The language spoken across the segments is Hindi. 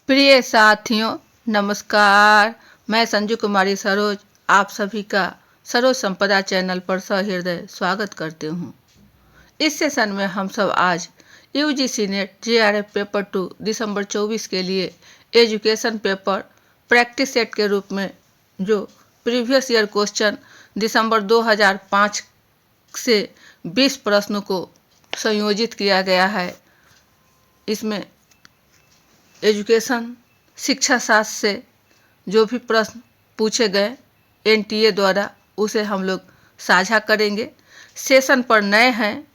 प्रिय साथियों, नमस्कार। मैं संजू कुमारी सरोज आप सभी का सरोज संपदा चैनल पर सहृदय स्वागत करती हूँ। इस सेशन में हम सब आज यूजीसी नेट जेआरएफ पेपर 2 दिसंबर 24 के लिए एजुकेशन पेपर प्रैक्टिस सेट के रूप में जो प्रीवियस ईयर क्वेश्चन दिसंबर 2005 से 20 प्रश्नों को संयोजित किया गया है। इसमें एजुकेशन शिक्षा शास्त्र से जो भी प्रश्न पूछे गए एनटीए द्वारा उसे हम लोग साझा करेंगे। सेशन पर नए हैं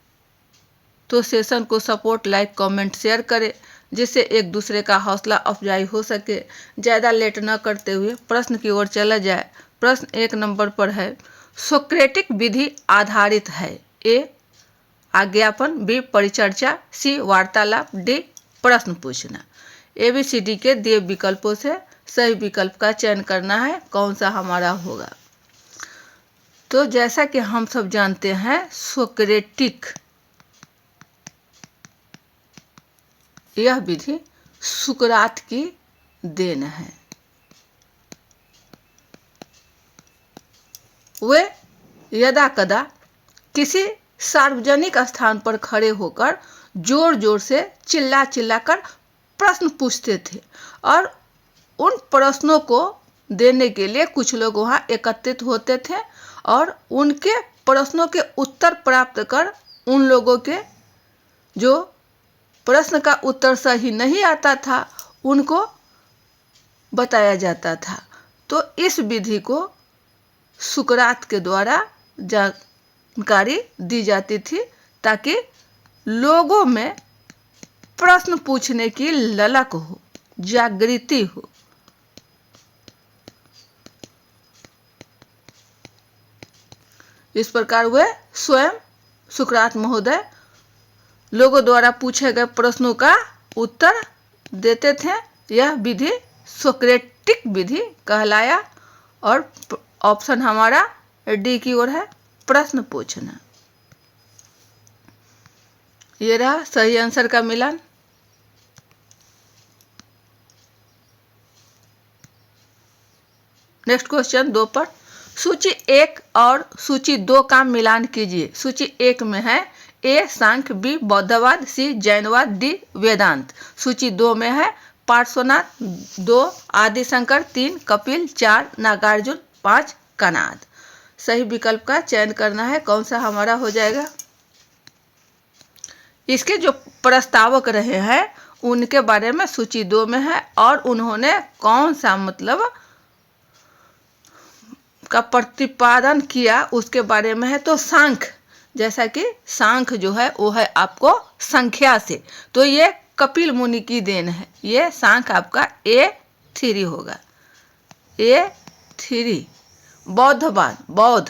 तो सेशन को सपोर्ट, लाइक, कमेंट, शेयर करें जिससे एक दूसरे का हौसला अफजाई हो सके। ज़्यादा लेट न करते हुए प्रश्न की ओर चला जाए। प्रश्न 1 नंबर पर है, सोक्रेटिक विधि आधारित है। ए आज्ञापन, बी परिचर्चा, सी वार्तालाप, डी प्रश्न पूछना। ABCD के दिए विकल्पों से सही विकल्प का चयन करना है, कौन सा हमारा होगा। तो जैसा कि हम सब जानते हैं, सोक्रेटिक यह विधि सुकरात की देन है। वे यदा कदा किसी सार्वजनिक स्थान पर खड़े होकर जोर जोर से चिल्ला चिल्लाकर प्रश्न पूछते थे और उन प्रश्नों को देने के लिए कुछ लोग वहां एकत्रित होते थे और उनके प्रश्नों के उत्तर प्राप्त कर उन लोगों के जो प्रश्न का उत्तर सही नहीं आता था उनको बताया जाता था। तो इस विधि को सुकरात के द्वारा जानकारी दी जाती थी ताकि लोगों में प्रश्न पूछने की ललक हो, जागृति हो। इस प्रकार वे स्वयं सुकरात महोदय लोगों द्वारा पूछे गए प्रश्नों का उत्तर देते थे। यह विधि सोक्रेटिक विधि कहलाया और ऑप्शन हमारा डी की ओर है, प्रश्न पूछना। ये रहा सही आंसर का मिलान। नेक्स्ट क्वेश्चन 2 पर, सूची 1 और सूची 2 का मिलान कीजिए। सूची 1 में है ए सांख्य, बी बौद्धवाद, सी जैनवाद, डी वेदांत। सूची 2 में है पार्श्वनाथ, 2 आदिशंकर, 3 कपिल, 4 नागार्जुन, 5 कनाद। सही विकल्प का चयन करना है, कौन सा हमारा हो जाएगा। इसके जो प्रस्तावक रहे हैं उनके बारे में सूची 2 में है और उन्होंने कौन सा मतलब का प्रतिपादन किया उसके बारे में है। तो सांख्य, जैसा कि सांख्य जो है वो है आपको संख्या से, तो ये कपिल मुनि की देन है। ये सांख्य आपका A3 होगा, A3। बौद्धवाद, बौद्ध,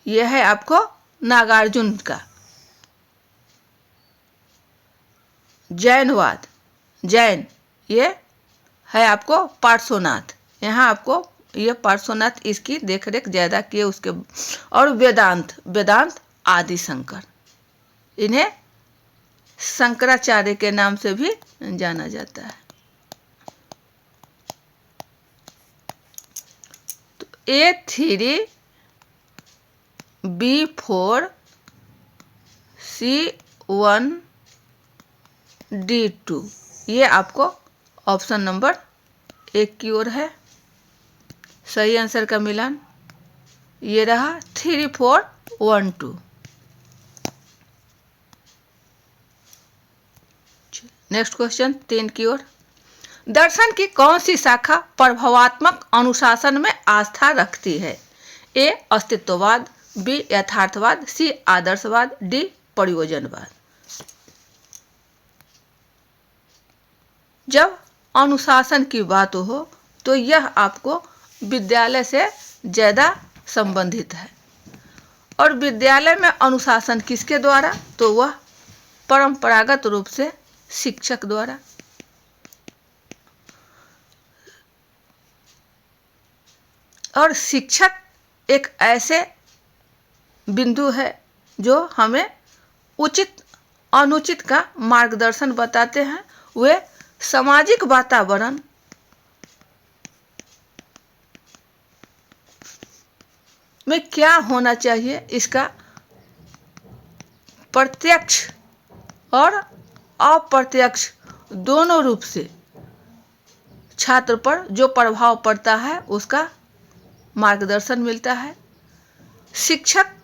ये है आपको नागार्जुन का। जैनवाद, जैन, ये है आपको पार्श्वनाथ। यहाँ आपको ये पार्श्वनाथ इसकी देखरेख ज्यादा किए उसके। और वेदांत, वेदांत आदिशंकर, इन्हें शंकराचार्य के नाम से भी जाना जाता है। तो A3, B4, C1, D2, ये आपको ऑप्शन नंबर 1 की ओर है। सही आंसर का मिलान ये रहा 3, 4, 1, 2। नेक्स्ट क्वेश्चन 3 की ओर, दर्शन की कौन सी शाखा प्रभावात्मक अनुशासन में आस्था रखती है। ए अस्तित्ववाद, बी यथार्थवाद, सी आदर्शवाद, डी प्रयोजनवाद। जब अनुशासन की बात हो तो यह आपको विद्यालय से ज़्यादा संबंधित है। और विद्यालय में अनुशासन किसके द्वारा, तो वह परंपरागत रूप से शिक्षक द्वारा। और शिक्षक एक ऐसे बिंदु है जो हमें उचित अनुचित का मार्गदर्शन बताते हैं। वे सामाजिक वातावरण में क्या होना चाहिए, इसका प्रत्यक्ष और अप्रत्यक्ष दोनों रूप से छात्र पर जो प्रभाव पड़ता है उसका मार्गदर्शन मिलता है। शिक्षक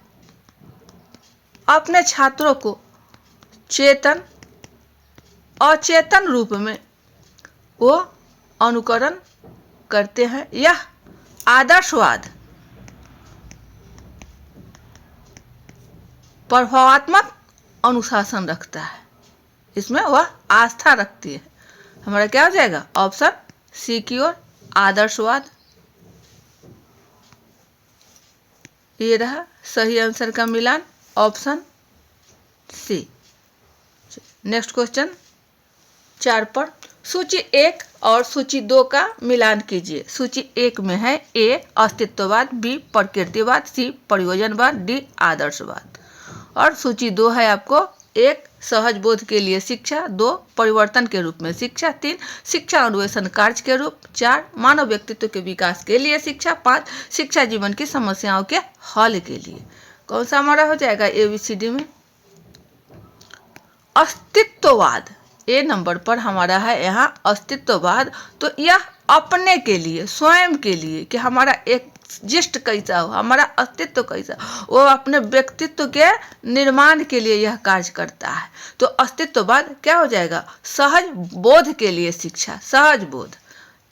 अपने छात्रों को चेतन अचेतन रूप में वो अनुकरण करते हैं। यह आदर्शवाद प्रभावात्मक अनुशासन रखता है, इसमें वह आस्था रखती है। हमारा क्या हो जाएगा? ऑप्शन सी की ओर, आदर्शवाद। ये रहा सही आंसर का मिलान, ऑप्शन सी। नेक्स्ट क्वेश्चन 4 पर सूची 1 और सूची 2 का मिलान कीजिए। सूची 1 में है ए अस्तित्ववाद, बी प्रकृतिवाद, सी प्रयोजनवाद, डी आदर्शवाद। और सूची 2 है आपको 1 सहज बोध के लिए शिक्षा, 2 परिवर्तन के रूप में शिक्षा, 3 शिक्षा अन्वेषण कार्य के रूप, 4 मानव व्यक्तित्व के विकास के लिए शिक्षा, 5 शिक्षा जीवन की समस्याओं के हल के लिए। कौन सा हमारा हो जाएगा ABCD में? अस्तित्ववाद ए नंबर पर हमारा है यहाँ अस्तित्ववाद। तो यह अपने के लिए, स्वयं के लिए कि हमारा एग्जिस्ट कैसा हो, हमारा अस्तित्व कैसा, वो अपने व्यक्तित्व के निर्माण के लिए यह कार्य करता है। तो अस्तित्ववाद क्या हो जाएगा? सहज बोध के लिए शिक्षा, सहज बोध।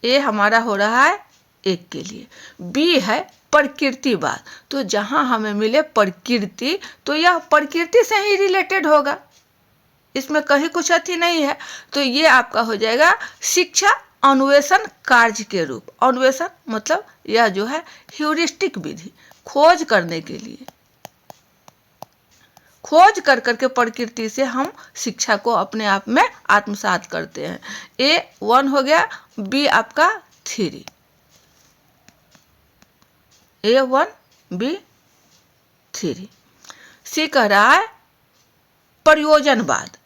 ए हमारा हो रहा है 1 के लिए। बी है प्रकृतिवाद, तो जहाँ हमें मिले प्रकृति तो यह प्रकृति से ही रिलेटेड होगा, इसमें कहीं कुछ अति नहीं है। तो ये आपका हो जाएगा शिक्षा अन्वेषण कार्य के रूप। अन्वेषण मतलब यह जो है ह्यूरिस्टिक विधि, खोज करने के लिए, खोज कर करके प्रकृति से हम शिक्षा को अपने आप में आत्मसात करते हैं। A1 हो गया, बी आपका 3, A1 B 3। सी कह रहा है प्रयोजनवाद।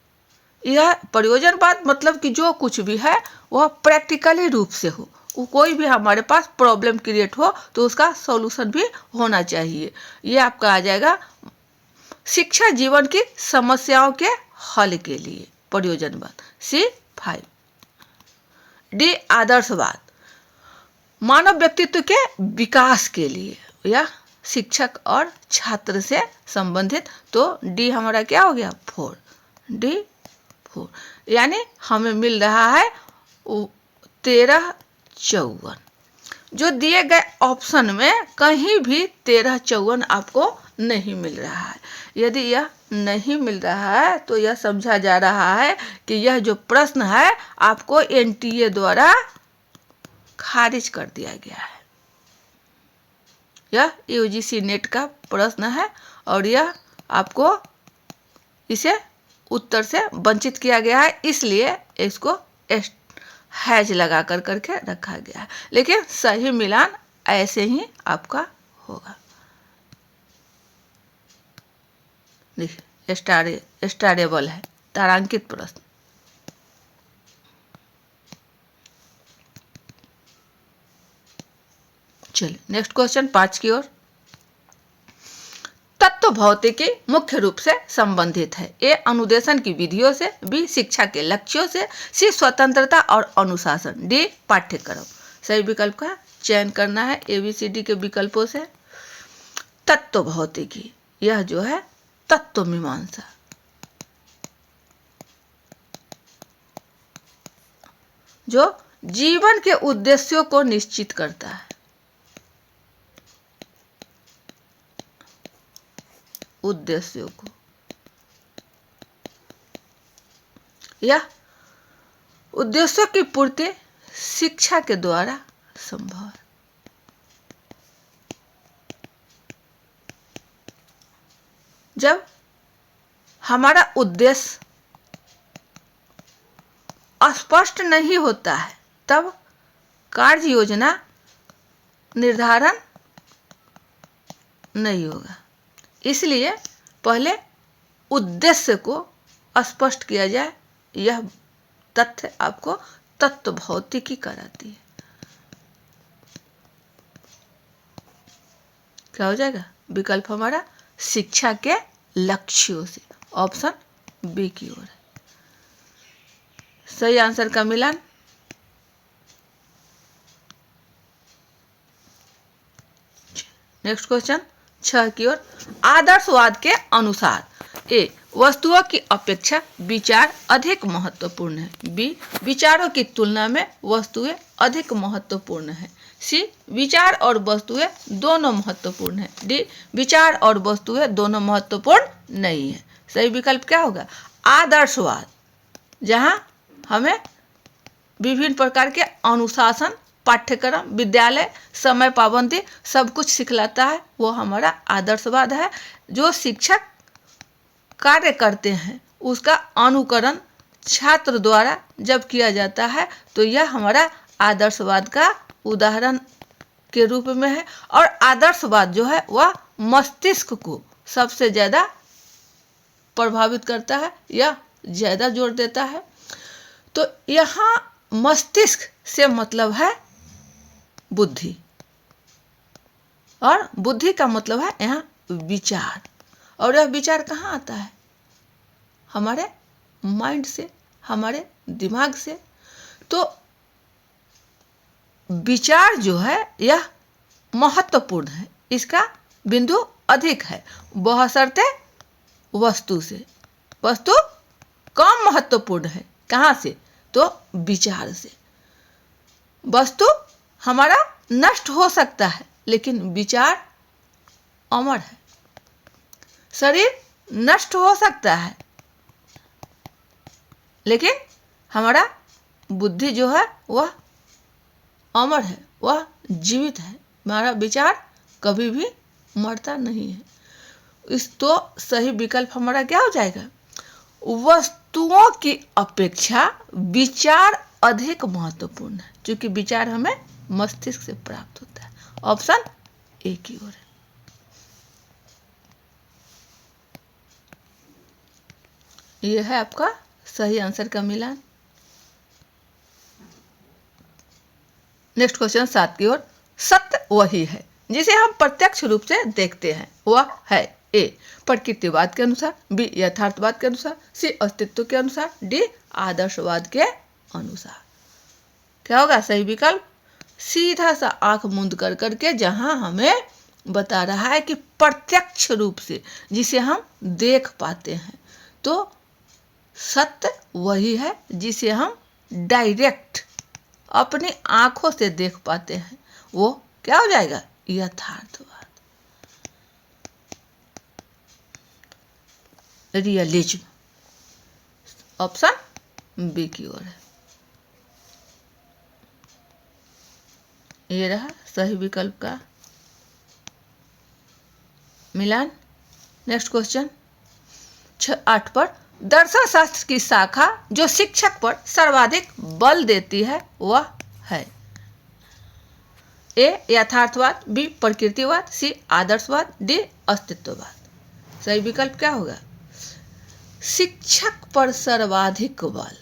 यह प्रयोजनवाद मतलब कि जो कुछ भी है वह प्रैक्टिकली रूप से हो, कोई भी हमारे पास प्रॉब्लम क्रिएट हो तो उसका सॉल्यूशन भी होना चाहिए। ये आपका आ जाएगा शिक्षा जीवन की समस्याओं के हल के लिए, प्रयोजनवाद। C5। डी आदर्शवाद, मानव व्यक्तित्व के विकास के लिए, यह शिक्षक और छात्र से संबंधित। तो डी हमारा क्या हो गया? 4, D4। यानी हमें मिल रहा है 13, 54। जो दिए गए ऑप्शन में कहीं भी 13, 54 आपको नहीं मिल रहा है। यदि यह नहीं मिल रहा है तो यह समझा जा रहा है कि यह जो प्रश्न है आपको NTA द्वारा खारिज कर दिया गया है। यह UGC नेट का प्रश्न है और यह आपको इसे उत्तर से वंचित किया गया है, इसलिए इसको हैज लगा कर करके रखा गया है। लेकिन सही मिलान ऐसे ही आपका होगा। देखिए स्टारेबल है, तारांकित प्रश्न। चलिए नेक्स्ट क्वेश्चन 5 की ओर। तत्व भौतिकी मुख्य रूप से संबंधित है। ए अनुदेशन की विधियों से, बी शिक्षा के लक्ष्यों से, सी स्वतंत्रता और अनुशासन, डी पाठ्यक्रम। सही विकल्प का चयन करना है ABCD के विकल्पों से। तत्व भौतिकी, यह जो है तत्व मीमांसा, जो जीवन के उद्देश्यों को निश्चित करता है। उद्देश्यों को, यह उद्देश्यों की पूर्ति शिक्षा के द्वारा संभव है। जब हमारा उद्देश्य स्पष्ट नहीं होता है तब कार्य योजना निर्धारण नहीं होगा। इसलिए पहले उद्देश्य को स्पष्ट किया जाए, यह तथ्य आपको तत्व भौतिकी कराती है। क्या हो जाएगा? विकल्प हमारा शिक्षा के लक्ष्यों से, ऑप्शन बी की ओर है। सही आंसर का मिलान। नेक्स्ट क्वेश्चन 6 की ओर। आदर्शवाद के अनुसार ए वस्तुओं की अपेक्षा विचार अधिक महत्वपूर्ण है, बी विचारों की तुलना में वस्तुएं अधिक महत्वपूर्ण है, सी विचार और वस्तुएं दोनों महत्वपूर्ण है, डी विचार और वस्तुएं दोनों महत्वपूर्ण नहीं है। सही विकल्प क्या होगा? आदर्शवाद, जहां हमें विभिन्न प्रकार के अनुशासन, पाठ्यक्रम, विद्यालय, समय पाबंदी सब कुछ सिखलाता है, वो हमारा आदर्शवाद है। जो शिक्षक कार्य करते हैं उसका अनुकरण छात्र द्वारा जब किया जाता है तो यह हमारा आदर्शवाद का उदाहरण के रूप में है। और आदर्शवाद जो है वह मस्तिष्क को सबसे ज़्यादा प्रभावित करता है या ज़्यादा जोर देता है। तो यहाँ मस्तिष्क से मतलब है बुद्धि, और बुद्धि का मतलब है यहाँ विचार। और यह विचार कहाँ आता है? हमारे माइंड से, हमारे दिमाग से। तो विचार जो है यह महत्वपूर्ण है, इसका बिंदु अधिक है, बशर्ते वस्तु से। वस्तु कम महत्वपूर्ण है, कहाँ से? तो विचार से। वस्तु हमारा नष्ट हो सकता है लेकिन विचार अमर है। शरीर नष्ट हो सकता है लेकिन हमारा बुद्धि जो है वह अमर है, वह जीवित है। हमारा विचार कभी भी मरता नहीं है। इस तो सही विकल्प हमारा क्या हो जाएगा? वस्तुओं की अपेक्षा विचार अधिक महत्वपूर्ण है, क्योंकि विचार हमें मस्तिष्क से प्राप्त होता है। ऑप्शन ए की ओर है। यह है आपका सही आंसर का मिलान। नेक्स्ट क्वेश्चन 7 की ओर। सत्य वही है जिसे हम प्रत्यक्ष रूप से देखते हैं, वह है ए प्रकृतिवाद के अनुसार, बी यथार्थवाद के अनुसार, सी अस्तित्व के अनुसार, डी आदर्शवाद के अनुसार। क्या होगा सही विकल्प? सीधा सा आंख मूंद कर करके जहां हमें बता रहा है कि प्रत्यक्ष रूप से जिसे हम देख पाते हैं, तो सत्य वही है जिसे हम डायरेक्ट अपनी आंखों से देख पाते हैं, वो क्या हो जाएगा? यथार्थवाद, रियलिज्म। ऑप्शन बी की ओर है। ये रहा सही विकल्प का मिलान। नेक्स्ट क्वेश्चन 8 पर। दर्शन शास्त्र की शाखा जो शिक्षक पर सर्वाधिक बल देती है वह है ए यथार्थवाद, बी प्रकृतिवाद, सी आदर्शवाद, डी अस्तित्ववाद। सही विकल्प क्या होगा? शिक्षक पर सर्वाधिक बल।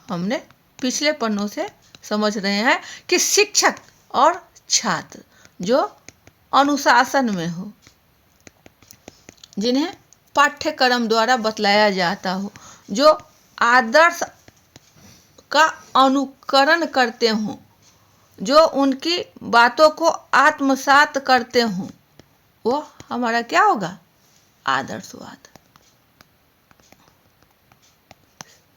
हमने पिछले पन्नों से समझ रहे हैं कि शिक्षक और छात्र जो अनुशासन में हो, जिन्हें पाठ्यक्रम द्वारा बतलाया जाता हो, जो आदर्श का अनुकरण करते हों, जो उनकी बातों को आत्मसात करते हों, वो हमारा क्या होगा? आदर्शवाद।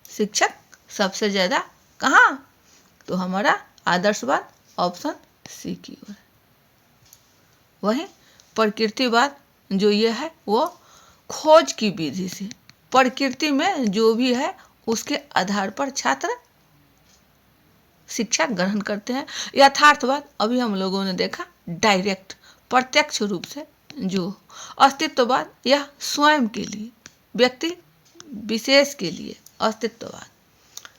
शिक्षक सबसे ज़्यादा कहाँ? तो हमारा आदर्शवाद ऑप्शन सी की ओर है। वहीं प्रकृतिवाद जो ये है वो खोज की विधि से, प्रकृति में जो भी है उसके आधार पर छात्र शिक्षा ग्रहण करते हैं। यथार्थवाद अभी हम लोगों ने देखा डायरेक्ट प्रत्यक्ष रूप से। जो अस्तित्ववाद यह स्वयं के लिए, व्यक्ति विशेष के लिए अस्तित्ववाद।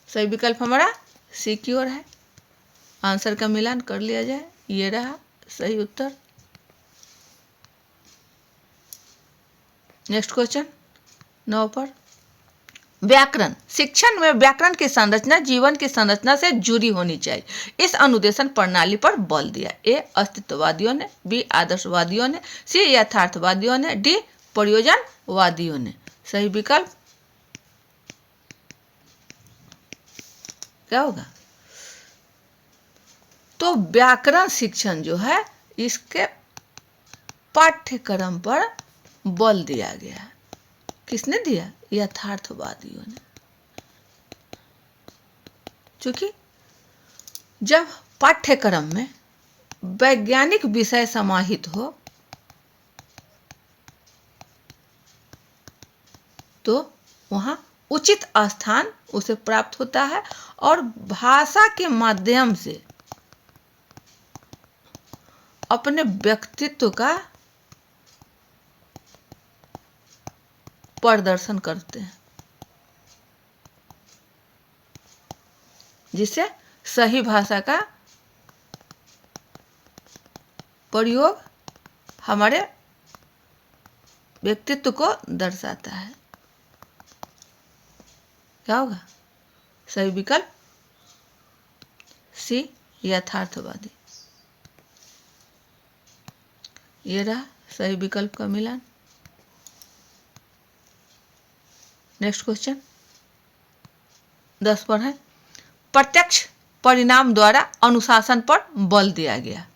सही विकल्प हमारा सी की ओर है। आंसर का मिलान कर लिया जाए। ये रहा सही उत्तर। नेक्स्ट क्वेश्चन 9 पर। व्याकरण, शिक्षण में व्याकरण की संरचना जीवन की संरचना से जुड़ी होनी चाहिए। इस अनुदेशन प्रणाली पर बल दिया। ए अस्तित्ववादियों ने, बी आदर्शवादियों ने, सी यथार्थवादियों ने, डी प्रयोजनवादियों ने। सही विकल्प क्या होगा? तो व्याकरण शिक्षण जो है इसके पाठ्यक्रम पर बल दिया गया। किसने दिया? यथार्थवादियों ने। क्योंकि जब पाठ्यक्रम में वैज्ञानिक विषय समाहित हो तो वहाँ उचित स्थान उसे प्राप्त होता है और भाषा के माध्यम से अपने व्यक्तित्व का प्रदर्शन करते हैं, जिससे सही भाषा का प्रयोग हमारे व्यक्तित्व को दर्शाता है। क्या होगा? सही विकल्प सी यथार्थवादी। ये रहा सही विकल्प का मिलान। नेक्स्ट क्वेश्चन 10 पर है, प्रत्यक्ष परिणाम द्वारा अनुशासन पर बल दिया गया।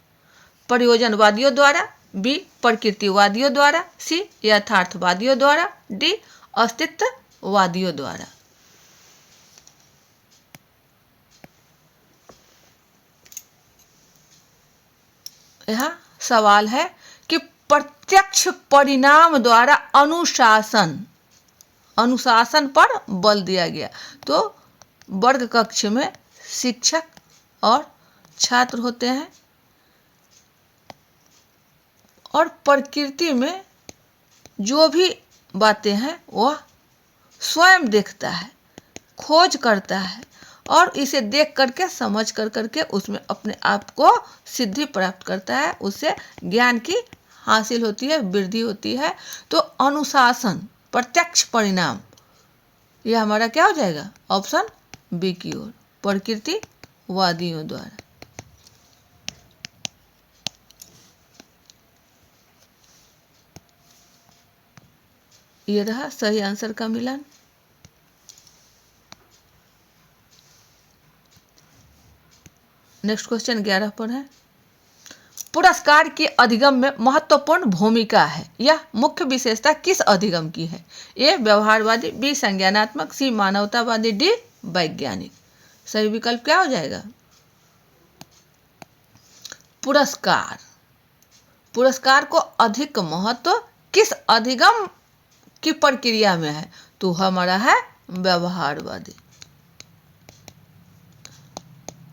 प्रयोजनवादियों द्वारा, बी प्रकृतिवादियों द्वारा, सी यथार्थवादियों द्वारा, डी अस्तित्ववादियों द्वारा। यह सवाल है कि प्रत्यक्ष परिणाम द्वारा अनुशासन पर बल दिया गया। तो वर्ग कक्ष में शिक्षक और छात्र होते हैं और प्रकृति में जो भी बातें हैं वह स्वयं देखता है, खोज करता है और इसे देख करके समझ करके उसमें अपने आप को सिद्धि प्राप्त करता है, उससे ज्ञान की हासिल होती है, वृद्धि होती है। तो अनुशासन प्रत्यक्ष परिणाम यह हमारा क्या हो जाएगा? ऑप्शन बी की ओर, प्रकृतिवादियों द्वारा। ये रहा सही आंसर का मिलान। नेक्स्ट क्वेश्चन 11 पर है, पुरस्कार की अधिगम में महत्वपूर्ण भूमिका है। यह मुख्य विशेषता किस अधिगम की है? ए व्यवहारवादी, बी संज्ञानात्मक, सी मानवतावादी, डी वैज्ञानिक। सही विकल्प क्या हो जाएगा? पुरस्कार को अधिक महत्व किस अधिगम की प्रक्रिया में है? तो हमारा है व्यवहारवादी।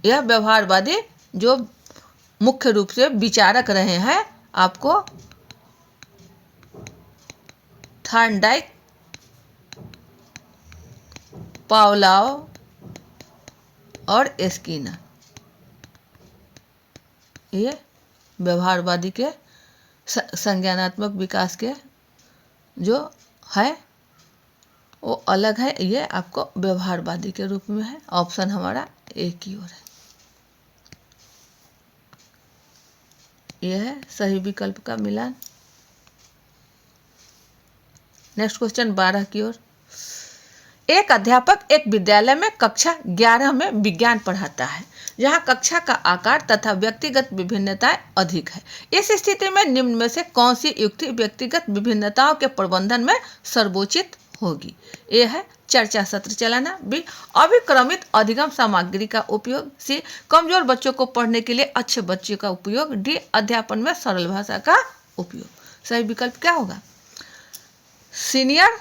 यह व्यवहारवादी जो मुख्य रूप से विचारक रहे हैं, आपको थॉर्नडाइक, पावलोव और स्किनर, ये व्यवहारवादी के संज्ञानात्मक विकास के जो है वो अलग है। ये आपको व्यवहारवादी के रूप में है। ऑप्शन हमारा ए की ओर है। यह है सही विकल्प का मिलान। नेक्स्ट क्वेश्चन 12 की ओर, एक अध्यापक एक विद्यालय में कक्षा 11 में विज्ञान पढ़ाता है, जहां कक्षा का आकार तथा व्यक्तिगत विभिन्नताएं अधिक है। इस स्थिति में निम्न में से कौन सी युक्ति व्यक्तिगत विभिन्नताओं के प्रबंधन में सर्वोचित होगी? ए है चर्चा सत्र चलाना, बी अभिक्रमित अधिगम सामग्री का उपयोग, सी कमजोर बच्चों को पढ़ने के लिए अच्छे बच्चों का उपयोग, डी अध्यापन में सरल भाषा का उपयोग। सही विकल्प क्या होगा? सीनियर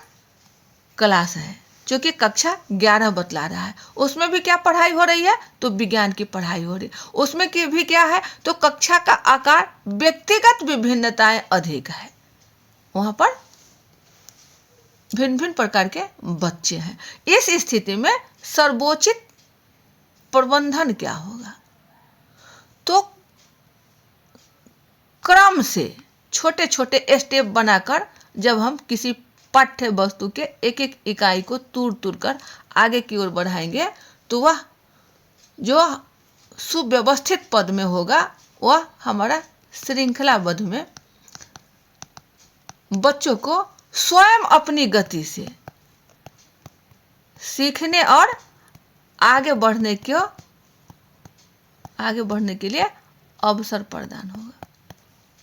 क्लास है जो कि कक्षा 11 बतला रहा है, उसमें भी क्या पढ़ाई हो रही है? तो विज्ञान की पढ़ाई हो रही है। उसमें की भी क्या है? तो कक्षा का आकार, व्यक्तिगत विभिन्नताएं अधिक है, वहां पर भिन्न भिन्न प्रकार के बच्चे हैं। इस स्थिति में सर्वोचित प्रबंधन क्या होगा? तो क्रम से छोटे छोटे स्टेप बनाकर जब हम किसी पाठ्य वस्तु के एक एक इकाई को तूर तूर कर आगे की ओर बढ़ाएंगे तो वह जो सुव्यवस्थित पद में होगा वह हमारा श्रृंखलाबद्ध में बच्चों को स्वयं अपनी गति से सीखने और आगे बढ़ने के लिए अवसर प्रदान होगा।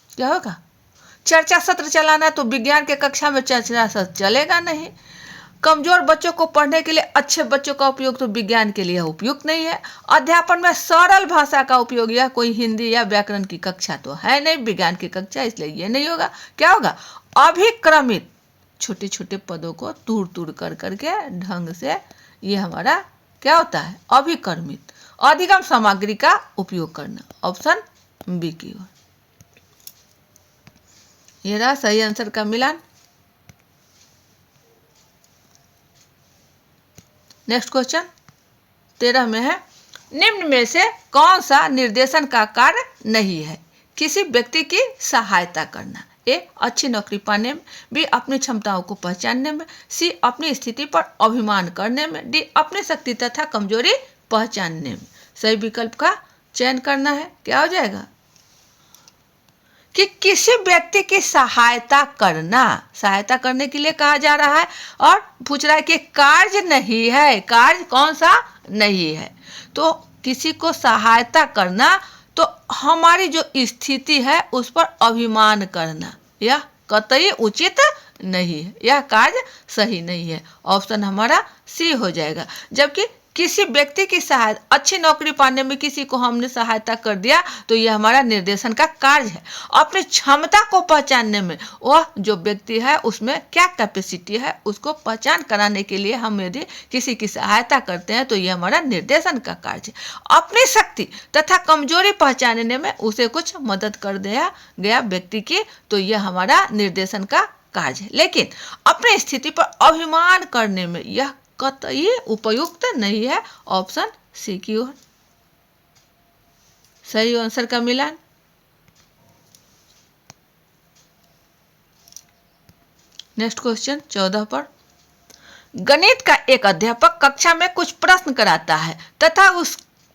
क्या होगा? चर्चा सत्र चलाना तो विज्ञान के कक्षा में चर्चा सत्र चलेगा नहीं। कमजोर बच्चों को पढ़ने के लिए अच्छे बच्चों का उपयोग तो विज्ञान के लिए उपयुक्त नहीं है। अध्यापन में सरल भाषा का उपयोग, यह कोई हिंदी या व्याकरण की कक्षा तो है नहीं, विज्ञान की कक्षा, इसलिए ये नहीं होगा। क्या होगा? अभिक्रमित छोटे छोटे पदों को तूर तूर कर करके ढंग से ये हमारा क्या होता है? अभिक्रमित अधिगम सामग्री का उपयोग करना। ऑप्शन बी की ओर। ये रहा सही आंसर का मिलान। नेक्स्ट क्वेश्चन 13 में है, निम्न में से कौन सा निर्देशन का कार्य नहीं है? किसी व्यक्ति की सहायता करना। ए, अच्छी नौकरी पाने में। बी, अपनी क्षमताओं को पहचानने में। सी, अपनी स्थिति पर अभिमान करने में। डी, अपनी शक्ति तथा कमजोरी पहचानने में। सही विकल्प का चयन करना है। क्या हो जाएगा? कि किसी व्यक्ति की सहायता करना, सहायता करने के लिए कहा जा रहा है और पूछ रहा है कि कार्य नहीं है। कार्य कौन सा नहीं है? तो किसी को सहायता करना तो हमारी जो स्थिति है उस पर अभिमान करना, यह कतई उचित नहीं है, यह कार्य सही नहीं है। ऑप्शन हमारा सी हो जाएगा। जबकि किसी व्यक्ति की सहायता, अच्छी नौकरी पाने में किसी को हमने सहायता कर दिया तो यह हमारा निर्देशन का कार्य है। अपनी क्षमता को पहचानने में, वह जो व्यक्ति है उसमें क्या कैपेसिटी है उसको पहचान कराने के लिए हम यदि किसी की सहायता करते हैं तो यह हमारा निर्देशन का कार्य है। अपनी शक्ति तथा कमजोरी पहचानने में उसे कुछ मदद कर दिया गया व्यक्ति की तो यह हमारा निर्देशन का कार्य है। लेकिन अपनी स्थिति पर अभिमान करने में यह कतई उपयुक्त नहीं है। ऑप्शन सी की ओर। सही आंसर का मिलान। नेक्स्ट क्वेश्चन 14 पर, गणित का एक अध्यापक कक्षा में कुछ प्रश्न कराता है तथा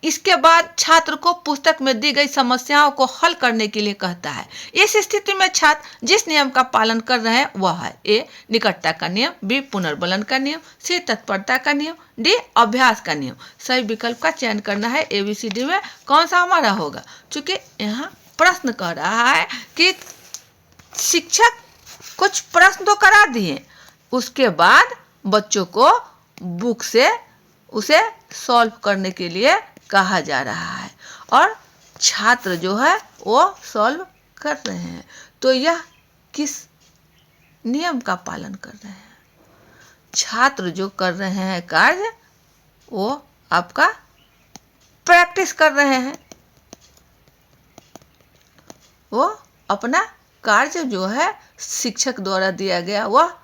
इसके बाद छात्र को पुस्तक में दी गई समस्याओं को हल करने के लिए कहता है। इस स्थिति में छात्र जिस नियम का पालन कर रहे हैं वह है ए, निकटता का नियम। बी, पुनर्बलन का नियम। सी, तत्परता का नियम। डी, अभ्यास का नियम। सही विकल्प का चयन करना है। ABCD में कौन सा हमारा होगा? क्योंकि यहाँ प्रश्न कह रहा है कि शिक्षक कुछ प्रश्न तो करा दिए, उसके बाद बच्चों को बुक से उसे सॉल्व करने के लिए कहा जा रहा है और छात्र जो है वो सॉल्व कर रहे हैं। तो यह किस नियम का पालन कर रहे हैं? छात्र जो कर रहे हैं कार्य वो आपका प्रैक्टिस कर रहे हैं, वो अपना कार्य जो है शिक्षक द्वारा दिया गया वह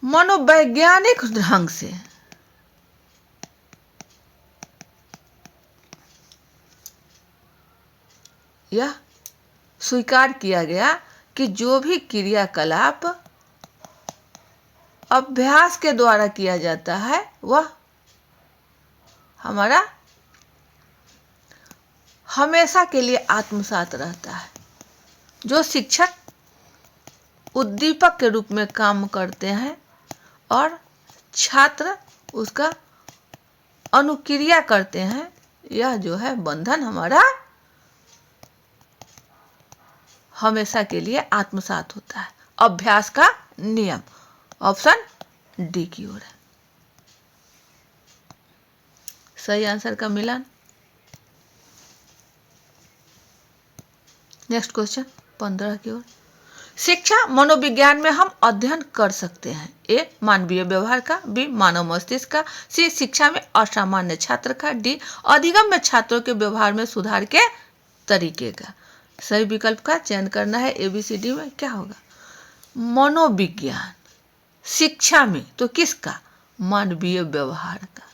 मनोवैज्ञानिक ढंग से यह स्वीकार किया गया कि जो भी क्रियाकलाप अभ्यास के द्वारा किया जाता है वह हमारा हमेशा के लिए आत्मसात रहता है। जो शिक्षक उद्दीपक के रूप में काम करते हैं और छात्र उसका अनुक्रिया करते हैं, यह जो है बंधन हमारा हमेशा के लिए आत्मसात होता है। अभ्यास का नियम। ऑप्शन डी की ओर है। सही आंसर का मिलान। नेक्स्ट क्वेश्चन 15 की ओर, शिक्षा मनोविज्ञान में हम अध्ययन कर सकते हैं। ए, मानवीय व्यवहार का। बी, मानव मस्तिष्क का। सी, शिक्षा में असामान्य छात्र का। डी, अधिगम में छात्रों के व्यवहार में सुधार के तरीके का। सही विकल्प का चयन करना है। ABCD में क्या होगा? मनोविज्ञान शिक्षा में तो किसका? मानवीय व्यवहार का।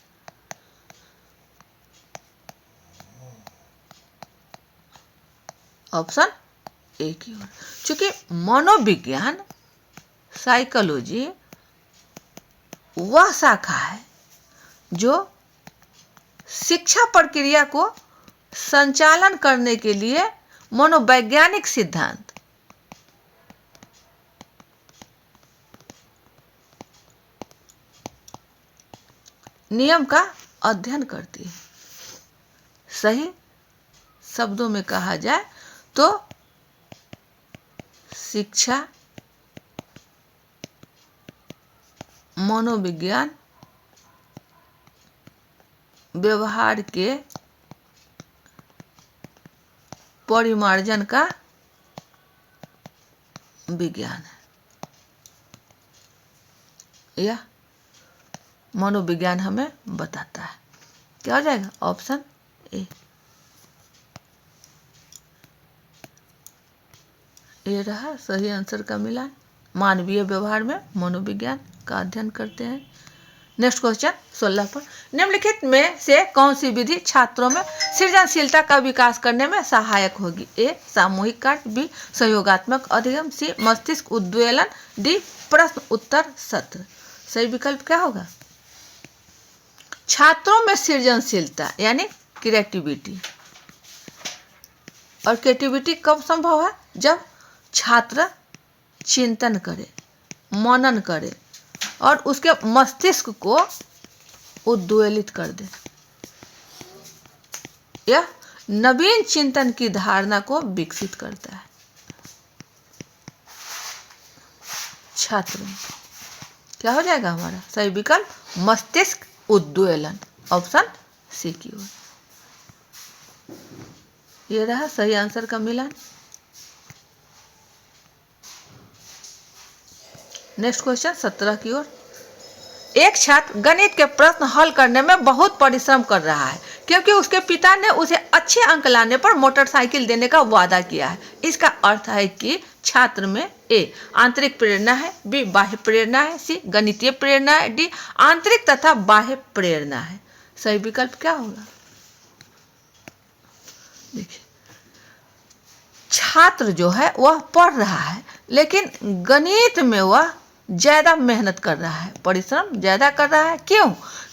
ऑप्शन ए की ओर। चूंकि मनोविज्ञान साइकोलॉजी वह शाखा है जो शिक्षा प्रक्रिया को संचालन करने के लिए मनोवैज्ञानिक सिद्धांत, नियम का अध्ययन करती है। सही शब्दों में कहा जाए तो शिक्षा, मनोविज्ञान, व्यवहार के परिमार्जन का विज्ञान है। यह मनोविज्ञान हमें बताता है। क्या हो जाएगा? Option A. ये रहा सही आंसर का मिलान। मानवीय व्यवहार में मनोविज्ञान का अध्ययन करते हैं। नेक्स्ट क्वेश्चन 16 पर, निम्नलिखित में से कौन सी विधि छात्रों में सृजनशीलता का विकास करने में सहायक होगी? ए सामूहिक कार्य, बी सहयोगात्मक अधिगम, सी मस्तिष्क उद्वेलन, डी प्रश्न उत्तर सत्र। सही विकल्प क्या होगा? छात्रों में सृजनशीलता यानी क्रिएटिविटी। और क्रिएटिविटी कब संभव है? जब छात्र चिंतन करे, मनन करे और उसके मस्तिष्क को उद्वेलित कर दे। यह नवीन चिंतन की धारणा को विकसित करता है छात्र में। क्या हो जाएगा हमारा सही विकल्प? मस्तिष्क उद्वेलन, ऑप्शन सी की ओर। ये रहा सही आंसर का मिलान। नेक्स्ट क्वेश्चन 17 की ओर, एक छात्र गणित के प्रश्न हल करने में बहुत परिश्रम कर रहा है क्योंकि उसके पिता ने उसे अच्छे अंक लाने पर मोटरसाइकिल देने का वादा किया है। इसका अर्थ है कि छात्र में ए आंतरिक प्रेरणा है, बी बाह्य प्रेरणा है, सी गणितीय प्रेरणा है, डी आंतरिक तथा बाह्य प्रेरणा है। सही विकल्प क्या होगा? देखिए, छात्र जो है वह पढ़ रहा है लेकिन गणित में वह ज्यादा मेहनत कर रहा है, परिश्रम ज्यादा कर रहा है। क्यों?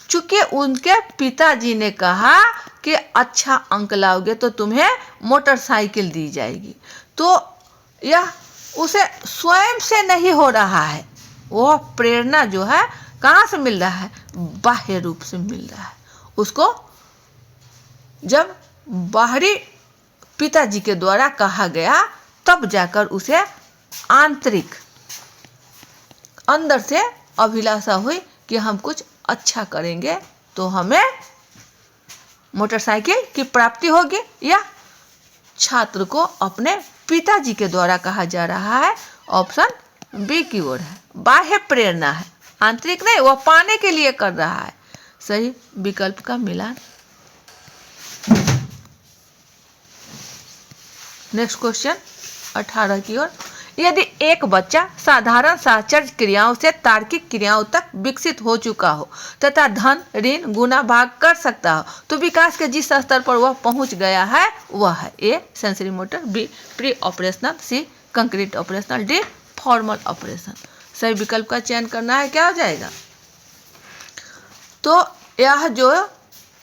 चूंकि उनके पिताजी ने कहा कि अच्छा अंक लाओगे तो तुम्हें मोटरसाइकिल दी जाएगी। तो यह उसे स्वयं से नहीं हो रहा है, वह प्रेरणा जो है कहाँ से मिल रहा है? बाह्य रूप से मिल रहा है। उसको जब बाहरी पिताजी के द्वारा कहा गया तब जाकर उसे आंतरिक अंदर से अभिलाषा हुई कि हम कुछ अच्छा करेंगे तो हमें मोटरसाइकिल की प्राप्ति होगी। या छात्र को अपने पिताजी के द्वारा कहा जा रहा है, ऑप्शन बी की ओर है। बाह्य प्रेरणा है, आंतरिक नहीं, वह पाने के लिए कर रहा है। सही विकल्प का मिलान। नेक्स्ट क्वेश्चन 18 की ओर, यदि एक बच्चा साधारण साहचर्य क्रियाओं से तार्किक क्रियाओं तक विकसित हो चुका हो तथा धन, ऋण, गुना, भाग कर सकता हो तो विकास के जिस स्तर पर वह पहुंच गया है वह है A sensory motor, B pre operational, C concrete operational, D formal operation. सही विकल्प का चयन करना है। क्या हो जाएगा? तो यह जो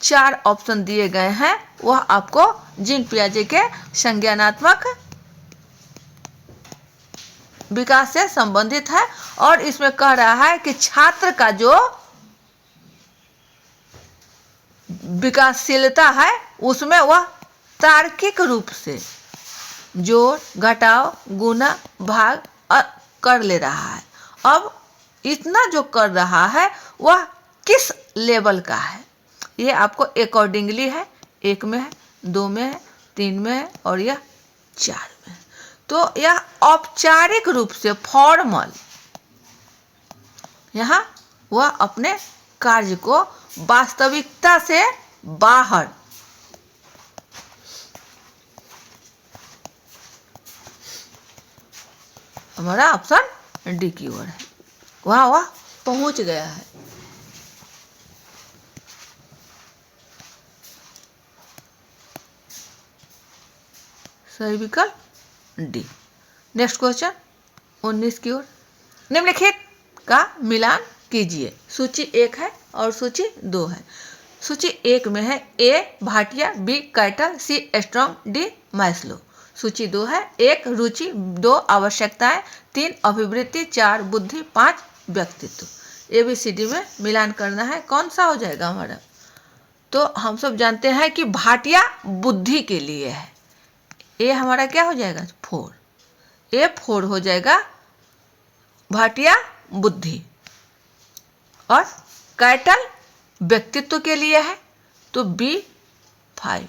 4 ऑप्शन दिए गए हैं वह आपको जीन पियाजे के संज्ञानात्मक विकास से संबंधित है और इसमें कह रहा है कि छात्र का जो विकासशीलता है उसमें वह तार्किक रूप से जोड़, घटाव, गुना, भाग कर ले रहा है। अब इतना जो कर रहा है वह किस लेवल का है ये आपको अकॉर्डिंगली है। 1 में है, 2 में है, 3 में है और यह 4 में है। तो यह औपचारिक रूप से फॉर्मल, यहाँ वह अपने कार्य को वास्तविकता से बाहर हमारा ऑप्शन डी की ओर है, वह पहुंच गया है। सही विकल्प डी। नेक्स्ट क्वेश्चन 19 की ओर, निम्नलिखित का मिलान कीजिए। सूची 1 है और सूची 2 है। सूची 1 में है ए भाटिया, बी कैटल, सी स्ट्रॉन्ग, डी मैस्लो। सूची 2 है 1 रुचि, 2 आवश्यकताएं, 3 अभिवृत्ति, 4 बुद्धि, 5 व्यक्तित्व। ABCD में मिलान करना है, कौन सा हो जाएगा हमारा? तो हम सब जानते हैं कि भाटिया बुद्धि के लिए है। ए हमारा क्या हो जाएगा? 4। A4 हो जाएगा भाटिया बुद्धि। और कैटल व्यक्तित्व के लिए है तो B5।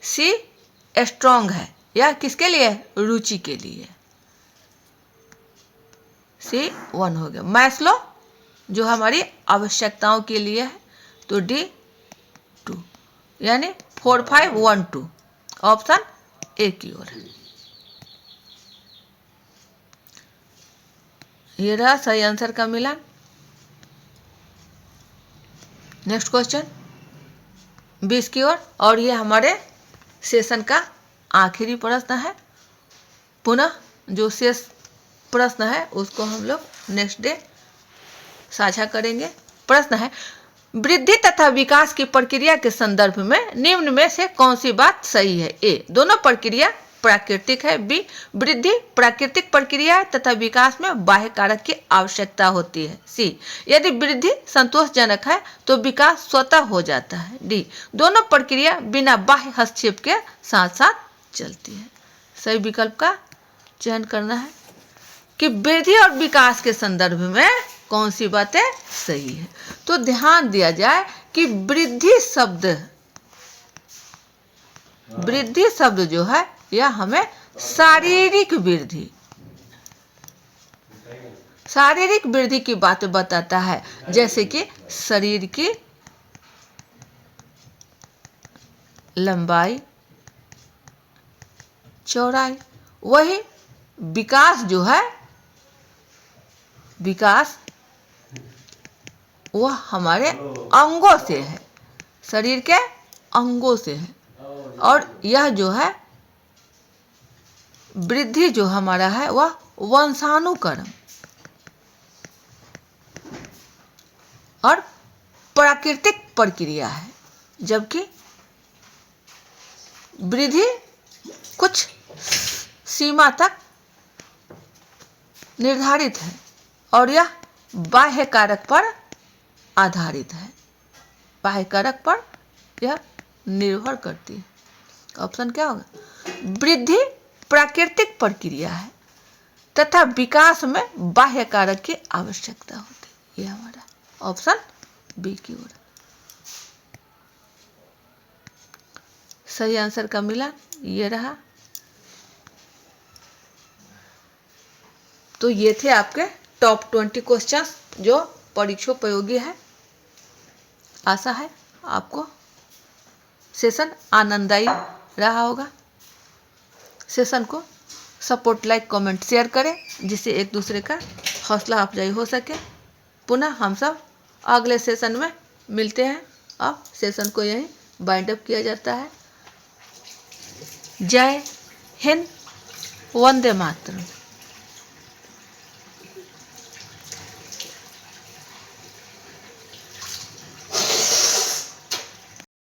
सी स्ट्रॉन्ग है, या किसके लिए? रुचि के लिए, C1 हो गया। मैस्लो जो हमारी आवश्यकताओं के लिए है तो D2, यानी 4 5 1 2 ऑप्शन ए की ओर है। ये रहा सही आंसर का मिलान। नेक्स्ट क्वेश्चन 20 की ओर, और ये हमारे सेशन का आखिरी प्रश्न है। पुनः जो शेष प्रश्न है उसको हम लोग नेक्स्ट डे साझा करेंगे। प्रश्न है, वृद्धि तथा विकास की प्रक्रिया के संदर्भ में निम्न में से कौन सी बात सही है? ए, दोनों प्रक्रिया प्राकृतिक है। बी, वृद्धि प्राकृतिक प्रक्रिया है तथा विकास में बाह्य कारक की आवश्यकता होती है। सी, यदि वृद्धि संतोषजनक है तो विकास स्वतः हो जाता है। डी, दोनों प्रक्रिया बिना बाह्य हस्तक्षेप के साथ साथ चलती है। सही विकल्प का चयन करना है कि वृद्धि और विकास के संदर्भ में कौन सी बातें सही है। तो ध्यान दिया जाए कि वृद्धि शब्द जो है यह हमें शारीरिक वृद्धि की बातें बताता है, जैसे कि शरीर की लंबाई, चौड़ाई। वही विकास जो है, विकास वह हमारे अंगों से है, शरीर के अंगों से है। और यह जो है वृद्धि जो हमारा है वह वंशानुक्रम और प्राकृतिक प्रक्रिया है, जबकि वृद्धि कुछ सीमा तक निर्धारित है और यह बाह्य कारक पर आधारित है। बाह्य कारक पर यह निर्भर करती है। ऑप्शन क्या होगा? वृद्धि प्राकृतिक प्रक्रिया है तथा विकास में बाह्य कारक की आवश्यकता होती है। यह हमारा ऑप्शन बी की ओर। सही आंसर का मिला ये रहा। तो ये थे आपके टॉप 20 क्वेश्चंस जो परीक्षोपयोगी है। आशा है आपको सेशन आनंददायी रहा होगा। सेशन को सपोर्ट, लाइक, कमेंट, शेयर करें जिससे एक दूसरे का हौसला अफजाई हो सके। पुनः हम सब अगले सेशन में मिलते हैं। अब सेशन को यहीं बाइंड अप किया जाता है। जय हिंद, वंदे मातरम।